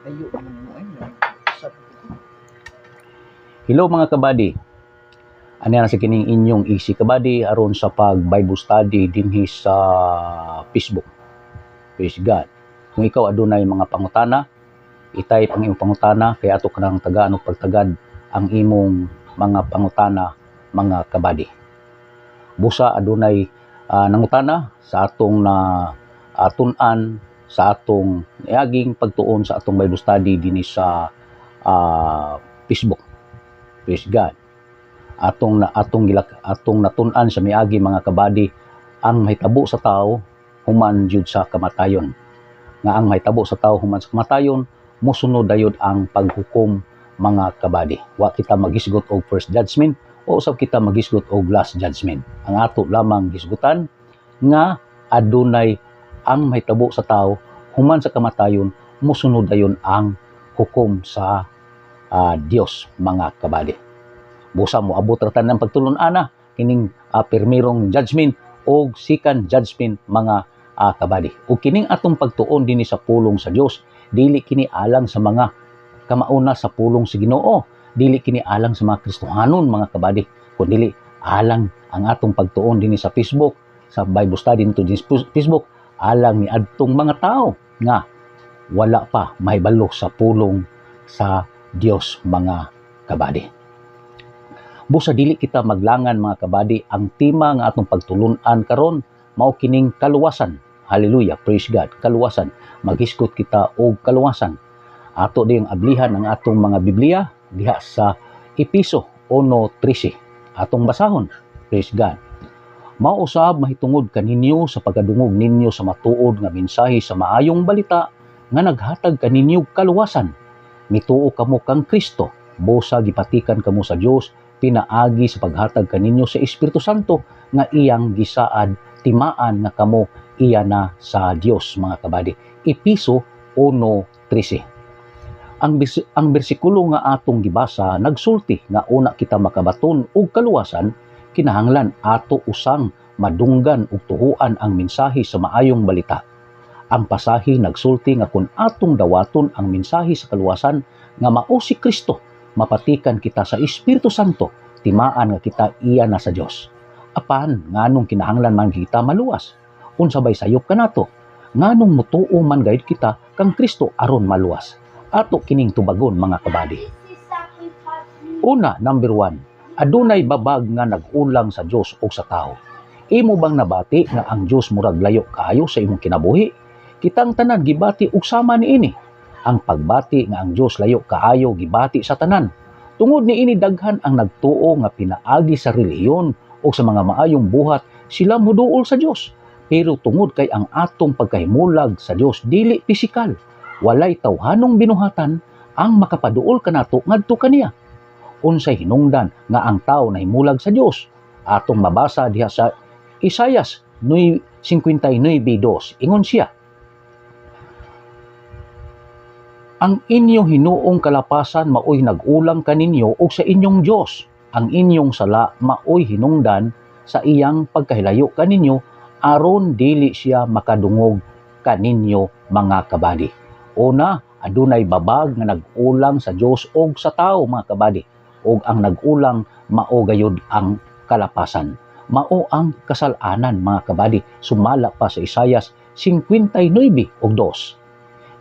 Layo mo ay na. Hello mga kabady. Ano na sa kining inyong easy kabady aron sa pag Bible study dinhi sa Facebook. Praise God. Kung ikaw adunay mga pangutana, i-type ang imong pangutana kay ato kanang tagaan og pagtagad ang imong mga pangutana mga kabady. Busa adunay nangutana sa atong tun-an sa atong niaging pagtuon sa atong Bible study dinhi sa Facebook. Praise God. Atong natun-an sa miagi mga kabady ang mahitabo sa tao human jud sa kamatayon. Nga ang mahitabo sa tao human sa kamatayon mosunod dayod ang paghukom mga kabady. Wa kita magisgot og first judgment o usab kita magisgot og last judgment. Ang ato lamang gisgutan nga adunay ang mahitabo sa tao human sa kamatayon mosunod dayon ang hukom sa Dios mga kabady. Busa mo abot ra tanan pagtulon-ana kining pirmirong judgment o second judgment mga kabady. O kining atong pagtuon dinhi sa pulong sa Dios, dili kini alang sa mga kamauna sa pulong sa Ginoo, dili kini alang sa mga Kristohanon mga kabady, kundi alang ang atong pagtuon dinhi sa Facebook, sa Bible study nito dinhi sa Facebook, alang ni adtong mga tao nga wala pa mahibalo sa pulong sa Dios mga kabady. Busa dili kita maglangan mga kabady, ang tema nga atong pagtulun-an karon mao kining kaluwasan. Hallelujah, praise God, kaluwasan. Maghisgot kita og kaluwasan. Ato ding ablihan ang atong mga Biblia diha sa Epeso 1:13. Atong basahon. Praise God. Mao usab mahitungod kaninyo sa pagkadungog ninyo sa matuod nga mensahe sa maayong balita nga naghatag kaninyo kaluwasan. Mituo kamo kang Kristo, busa gipatikan kamo sa Dios pinaagi sa paghatag kaninyo sa Espiritu Santo nga iyang gisaad timaan nga kamo iya na sa Dios mga kabady. Epeso 1:13. Ang bersikulo nga atong gibasa nagsulti nga una kita makabaton og kaluwasan, kinahanglan ato usang madunggan ug tuhuan ang mensahe sa maayong balita. Ang pasahi nagsulti nga kun atong dawaton ang mensahe sa kaluwasan nga mao si Kristo, mapatikan kita sa Espiritu Santo, timaan nga kita iya na sa Dios. Apan nganong kinahanglan man kita maluwas? Unsabay sayop kanato, nganong mutuo man gayud kita kang Kristo aron maluwas? Ato kining tubagon mga kabady. Una, number 1, adunay babag nga nag-ulang sa Dios o sa tao. Imo bang nabati nga ang Dios murag layo kaayo sa imong kinabuhi? Kitang tanan gibati og sama niini. Ang pagbati nga ang Dios layo kaayo gibati sa tanan. Tungod niini daghan ang nagtuo nga pinaagi sa relihiyon o sa mga maayong buhat sila muduol sa Dios. Pero tungod kay ang atong pagkahimulag sa Dios dili pisikal, walay tawhanong binuhatan ang makapaduol kanato ngadto kaniya. Unsay hinungdan nga ang tawo nahimulag sa Dios? Atong mabasa diha sa Isaias 59:2. Ingon siya, ang inyong hinuong kalapasan maoy nag-ulang kaninyo o sa inyong Dios. Ang inyong sala maoy hinungdan sa iyang pagkahilayo kaninyo aron dili siya makadungog kaninyo mga kabady. Una, adunay babag nga nag-ulang sa Dios og sa tao mga kabady. Og ang nag-ulang mao gayud ang kalapasan. Mao ang kasalanan mga kabady. Sumala pa sa Isaias 59:2.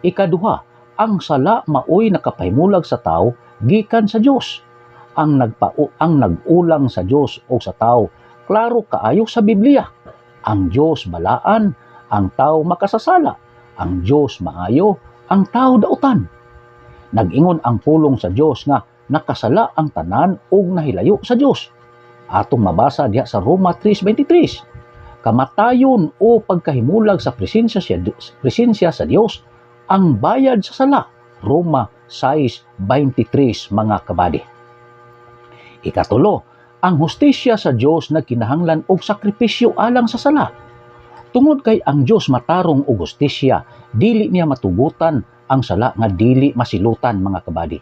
Ikaduha, ang sala maoy nakapahimulag sa tao gikan sa Dios. Ang nag-ulang sa Dios o sa tao klaro kaayo sa Biblia. Ang Dios balaan, ang tao makasasala. Ang Dios maayo, ang tao dautan. Nag-ingon ang pulong sa Dios nga nakasala ang tanan ug nahilayo sa Dios. Atong mabasa diha sa Roma 3:23. Kamatayon o pagkahimulag sa presensya sa Dios ang bayad sa sala. Roma 6:23 mga kabady. Ikatulo, ang hustisya sa Dios nagkinahanglan og sakripisyo alang sa sala. Tungod kay ang Dios matarong og hustisya, dili niya matugutan ang sala nga dili masilutan mga kabady.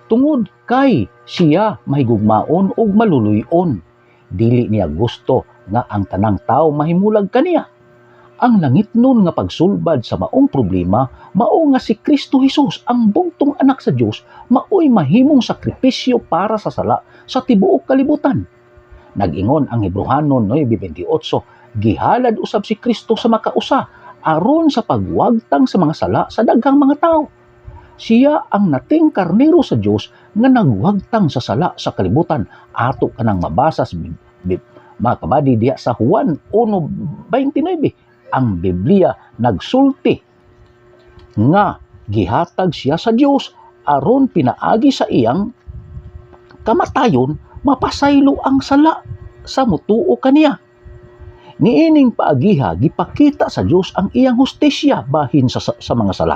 Tungod kay siya mahigugmaon og maluluyon, dili niya gusto nga ang tanang tao mahimulag kaniya. Ang langit nun nga pagsulbad sa maong problema, mao nga si Kristo Jesus, ang bugtong anak sa Dios, maoy mahimong sakripisyo para sa sala sa tibuok kalibutan. Nag-ingon ang Hebrehanon 9:28, gihalad usab si Kristo sa makausa aron sa pagwagtang sa mga sala sa daghang mga tao. Siya ang nating karnero sa Dios nga nagwagtang sa sala sa kalibutan. Ato kanang mabasa sa mga kabady diha sa Juan 1:29. Ang Biblia nagsulti nga gihatag siya sa Dios aron pinaagi sa iyang kamatayon mapasaylo ang sala sa mutuo kaniya. Niining paagiha gipakita sa Dios ang iyang hustisya bahin sa mga sala.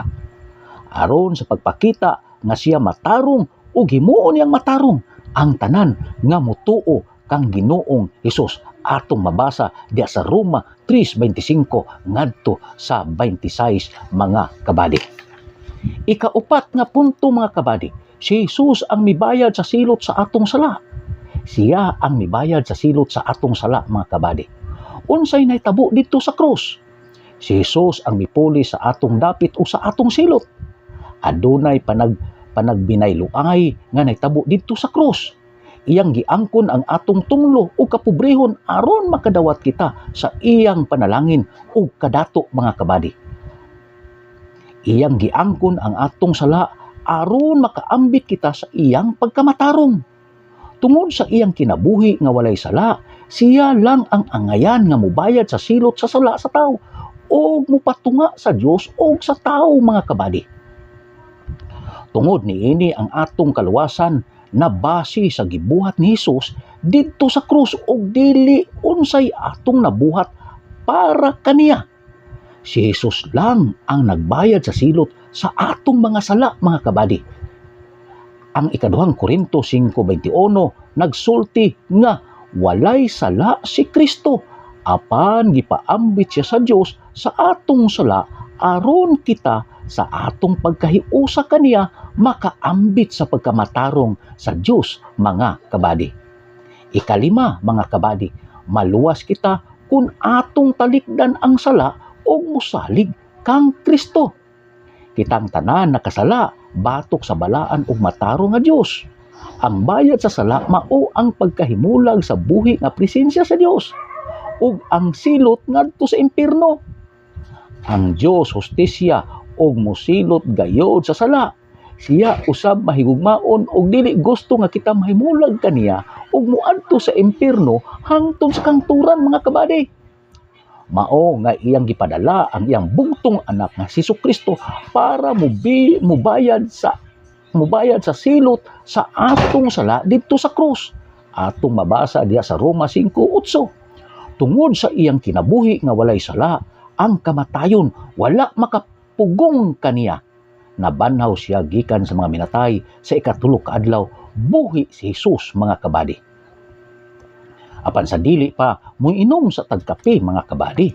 Aron sa pagpakita nga siya matarong o himuon niyang matarong ang tanan nga mutuo kang Ginoong Hesus. Atong mabasa diya sa Roma 3:25 ngadto sa 26 mga kabady. Ikaupat nga punto mga kabady, si Jesus ang mibayad sa silot sa atong sala. Siya ang mibayad sa silot sa atong sala mga kabady. Unsay nahitabo dito sa krus? Si Jesus ang mipuli sa atong dapit o sa atong silot. Adunay panagbinayloay nga nahitabo dito sa krus. Iyang giangkon ang atong tunglo o kapobrehon aron makadawat kita sa iyang panalangin o kadato mga kabady. Iyang giangkon ang atong sala aron makaambit kita sa iyang pagkamatarong. Tungod sa iyang kinabuhi nga walay sala, siya lang ang angayan nga mubayad sa silot sa sala sa tao o mupatunga sa Dios o sa tao mga kabady. Tungod niini ang atong kaluwasan na base sa gibuhat ni Jesus didto sa krus og dili unsay atong nabuhat para kaniya. Si Jesus lang ang nagbayad sa silot sa atong mga sala mga kabady. Ang ikaduhang Korinto 5:21 nagsulti nga walay sala si Kristo apan gipaambit siya sa Dios sa atong sala aron kita sa atong pagkahiusa kaniya makaambit sa pagkamatarong sa Dios mga kabady. Ikalima mga kabady, maluwas kita kung atong talikdan ang sala o musalig kang Kristo. Kitang tanan nakasala batok sa balaan ug matarong nga Dios. Ang bayad sa sala mao ang pagkahimulag sa buhi nga presensya sa Dios ug ang silot ngadto sa impierno. Ang Dios hustisya og mosilot gayod sa sala. Siya usab mahigugmaon og dili gusto nga kita mahimulag kaniya ug moadto sa impierno hangtod sa kangturan mga kabady. Mao nga iyang gipadala ang iyang bugtong anak nga si Jesucristo para mubayad sa silot sa atong sala didto sa krus. Atong mabasa diya sa Roma 5:8. Tungod sa iyang kinabuhi nga walay sala, ang kamatayon wala makapugong kaniya. Nabanhaw siya gikan sa mga minatay sa ikatulo ka adlaw. Buhi si Jesus mga kabady. Apan sa dili pa moinom sa tagkape mga kabady.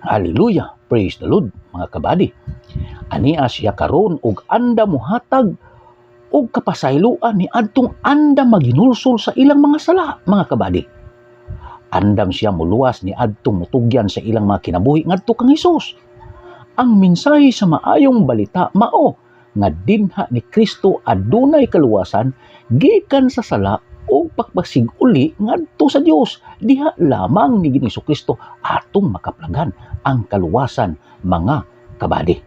Hallelujah, praise the Lord mga kabady. Ania siya karon og anda muhatag og kapasayloan ni adtong anda maginulsol sa ilang mga sala mga kabady. Andam siya muluwas ni adtong mutugyan sa ilang mga kinabuhi ngadto kang Hesus. Ang mensahe sa maayong balita mao nga dinha ni Kristo adunay kaluwasan gikan sa sala o pagpasig-uli ngadto sa Dios. Diha lamang ni Ginoong Kristo atong makaplagan ang kaluwasan mga kabady.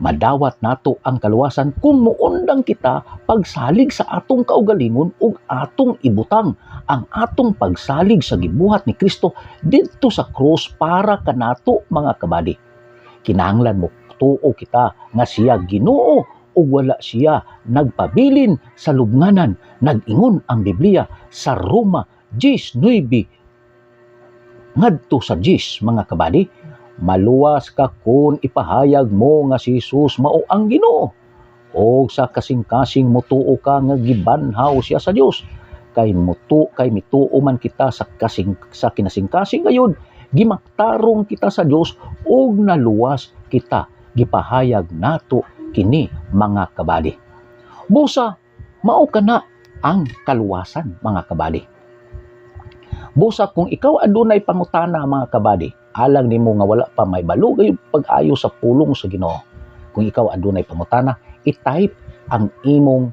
Madawat nato ang kaluwasan kung muundang kita pagsalig sa atong kaugalingon ug atong ibutang ang atong pagsalig sa gibuhat ni Kristo didto sa krus para kanato mga kabady. Kinahanglan mo tuo kita nga siya Ginoo ug wala siya nagpabilin sa lubnganan. Nag-ingon ang Biblia sa Roma 10:9 ngadto sa 10 mga kabady. Maluwas ka kung ipahayag mo nga si Jesus mao ang Ginoo o sa kasing-kasing mutuo ka nga gibanhaw siya sa Dios. Kay mituo man kita sa kinasing-kasing gayud gimaktarong kita sa Dios ug naluwas kita gipahayag nato kini mga kabady. Busa mao kana ang kaluwasan, mga kabady. Busa kung ikaw adunay pangutana, mga kabady, alang nimo nga wala pa may balugay pag-ayo sa pulong sa Ginoo. Kung ikaw adunay pangutana, i-type ang imong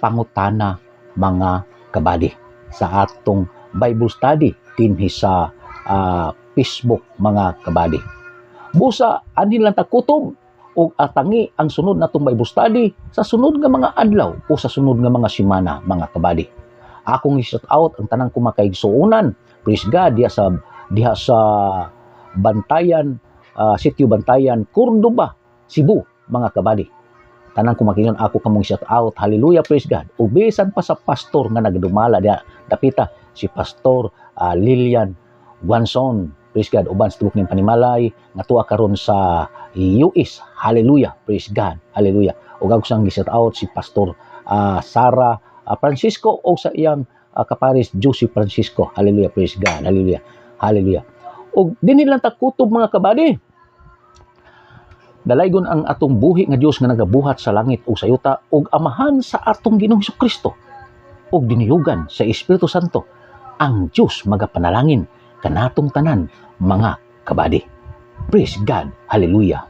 pangutana, mga kabady, sa atong Bible study dinhi sa Facebook, mga kabady. Busa anin lang ta kutob o atangi ang sunod natong Bible study sa sunod nga mga adlaw o sa sunod nga mga semana, mga kabady. Akong i-shout out ang tanang kumakaigsuunan, praise God, diha sa Bantayan, Sitio Bantayan, Cordoba, Cebu, mga kabady. Tanang kumakinon ako kamong shout out, hallelujah, praise God. Ubisan pa sa pastor nga nagdumala diha, dapita si Pastor Lilian Guanzon, praise God, uban sa tibok ning Panimalay nga tuwa karon sa US, hallelujah, praise God, hallelujah. Ug ako sang gi-shout out si Pastor Sara Francisco o sa iyang kaparis Josie Francisco, hallelujah, praise God, hallelujah, hallelujah. Ug dinhi lang ta kutob, mga kabady. Dalaygon ang atong buhi nga Dios nga nagabuhat sa langit o sa yuta ug amahan sa atong Ginoong Hesukristo ug diniyugan sa Espiritu Santo ang Dios magapanalangin kanatong tanan, mga kabady. Praise God, hallelujah.